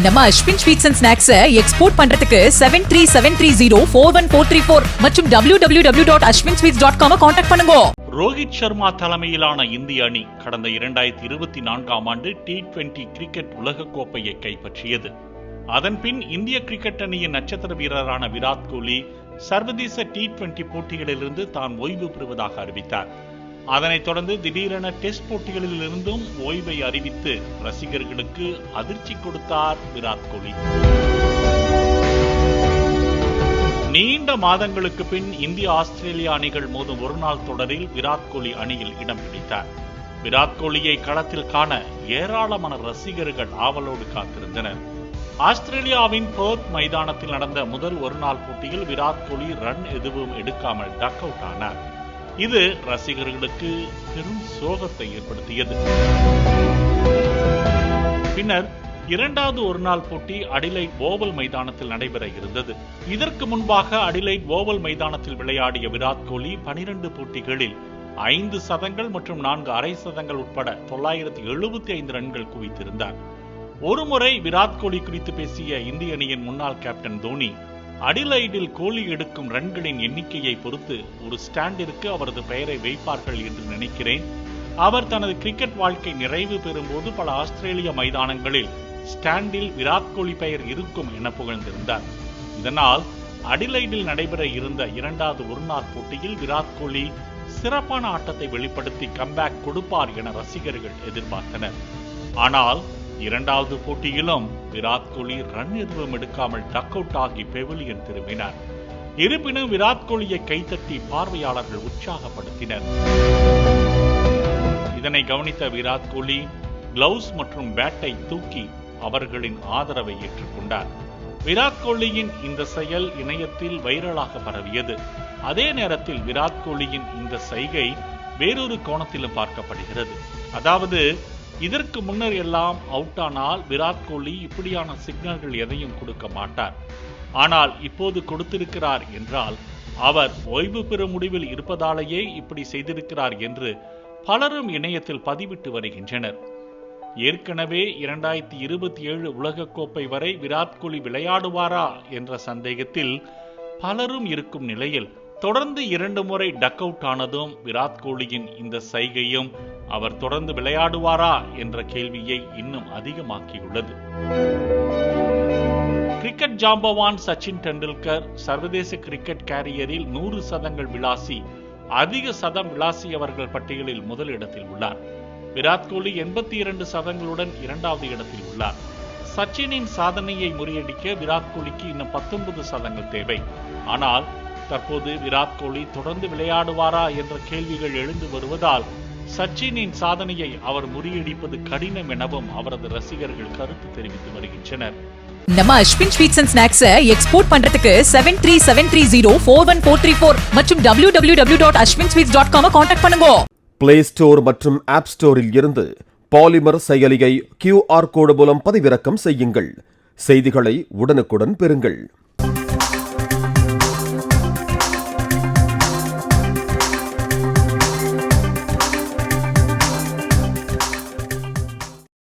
நம்ம Ashwin sweets and snacks export பண்றதுக்கு 7373041434 மற்றும் www.ashwinsweets.com கான்டாக்ட் பண்ணுங்க. ரோஹித் சர்மா தலைமையிலான இந்திய அணி கடந்த 2024ஆம் ஆண்டு T20 கிரிக்கெட் உலகக்கோப்பையை கைப்பற்றியது. அதன்பின் இந்திய கிரிக்கெட் அணியின் நட்சத்திர வீரரான விராட் கோலி சர்வதேச T20 போட்டிகளிலிருந்து தான் ஓய்வு பெறுவதாக அறிவித்தார். அதனைத் தொடர்ந்து திடீரென டெஸ்ட் போட்டிகளில் இருந்தும் ஓய்வை அறிவித்து ரசிகர்களுக்கு அதிர்ச்சி கொடுத்தார் விராட் கோலி. நீண்ட மாதங்களுக்கு பின் இந்திய ஆஸ்திரேலிய அணிகள் மோதும் ஒருநாள் தொடரில் விராட் கோலி அணியில் இடம் பிடித்தார். விராட் கோலியை களத்தில் காண ஏராளமான ரசிகர்கள் ஆவலோடு காத்திருந்தனர். ஆஸ்திரேலியாவின் பெர்த் மைதானத்தில் நடந்த முதல் ஒருநாள் போட்டியில் விராட் கோலி ரன் எதுவும் எடுக்காமல் டக் அவுட் ஆனார். இது ரசிகர்களுக்கு பெரும் சோகத்தை ஏற்படுத்தியது. பின்னர் இரண்டாவது ஒருநாள் போட்டி அடிலைட் ஓவல் மைதானத்தில் நடைபெற இருந்தது. இதற்கு முன்பாக அடிலைட் ஓவல் மைதானத்தில் விளையாடிய விராட் கோலி 12 போட்டிகளில் 5 சதங்கள் மற்றும் 4 அரை சதங்கள் உட்பட 975 ரன்கள் குவித்திருந்தார். ஒருமுறை விராட் கோலி குறித்து பேசிய இந்திய அணியின் முன்னாள் கேப்டன் தோனி, அடிலைடில் கோலி எடுக்கும் ரன்களின் எண்ணிக்கையை பொறுத்து ஒரு ஸ்டாண்டிற்கு அவரது பெயரை வைப்பார்கள் என்று நினைக்கிறேன். அவர் தனது கிரிக்கெட் வாழ்க்கை நிறைவு பெறும்போது பல ஆஸ்திரேலிய மைதானங்களில் ஸ்டாண்டில் விராட் கோலி பெயர் இருக்கும் என புகழ்ந்திருந்தார். இதனால் அடிலைடில் நடைபெற இருந்த இரண்டாவது ஒருநாள் போட்டியில் விராட் கோலி சிறப்பான ஆட்டத்தை வெளிப்படுத்தி கம்பேக் கொடுப்பார் என ரசிகர்கள் எதிர்பார்த்தனர். ஆனால் இரண்டாவது போட்டியிலும் விராட் கோலி ரன் எதுவும் எடுக்காமல் டக் அவுட் ஆகி பெவிலியன் திரும்பினார். இருப்பினும் விராட் கோலியை கைத்தட்டி பார்வையாளர்கள் உற்சாகப்படுத்தினர். இதனை கவனித்த விராட் கோலி கிளவுஸ் மற்றும் பேட்டை தூக்கி அவர்களின் ஆதரவை ஏற்றுக்கொண்டார். விராட் கோலியின் இந்த செயல் இணையத்தில் வைரலாக பரவியது. அதே நேரத்தில் விராட் கோலியின் இந்த சைகை வேறொரு கோணத்திலும் பார்க்கப்படுகிறது. அதாவது, இதற்கு முன்னர் எல்லாம் அவுட் ஆனால் விராட் கோலி இப்படியான சிக்னல்கள் எதையும் கொடுக்க மாட்டார். ஆனால் இப்போது கொடுத்திருக்கிறார் என்றால் அவர் ஓய்வு பெறும் முடிவில் இருப்பதாலேயே இப்படி செய்திருக்கிறார் என்று பலரும் இணையத்தில் பதிவிட்டு வருகின்றனர். ஏற்கனவே 2027 உலகக்கோப்பை வரை விராட் கோலி விளையாடுவாரா என்ற சந்தேகத்தில் பலரும் இருக்கும் நிலையில் தொடர்ந்து 2 முறை டக் அவுட் ஆனதும் விராட் கோலியின் இந்த சைகையும் அவர் தொடர்ந்து விளையாடுவாரா என்ற கேள்வியை இன்னும் அதிகமாக்கியுள்ளது. கிரிக்கெட் ஜாம்பவான் சச்சின் டெண்டுல்கர் சர்வதேச கிரிக்கெட் கேரியரில் 100 சதங்கள் விளாசி அதிக சதம் விளாசியவர்கள் பட்டியலில் முதலிடத்தில் உள்ளார். விராட் கோலி 82 சதங்களுடன் 2வது இடத்தில் உள்ளார். சச்சினின் சாதனையை முறியடிக்க விராட் கோலிக்கு இன்னும் 19 சதங்கள் தேவை. ஆனால் தற்போது விராட் கோலி தொடர்ந்து விளையாடுவாரா என்ற கேள்விகள் எழுந்து வருவதால் சச்சினின் சாதனையை அவர் முறியடிப்பது கடினம் எனவும் அவரது ரசிகர்கள் கருத்து தெரிவித்து வருகின்றனர். நம்ம Ashwin sweets and snacks export பண்றதுக்கு 7373041434 மற்றும் www.ashwinsweets.com கான்டாக்ட் பண்ணுங்க. பிளே ஸ்டோர் மற்றும் ஆப் ஸ்டோரில் இருந்து பாலிமர் செயலியை QR கோடு மூலம் பதிவிறக்கம் செய்யுங்கள். செய்திகளை உடனுக்குடன் பெறுங்கள்.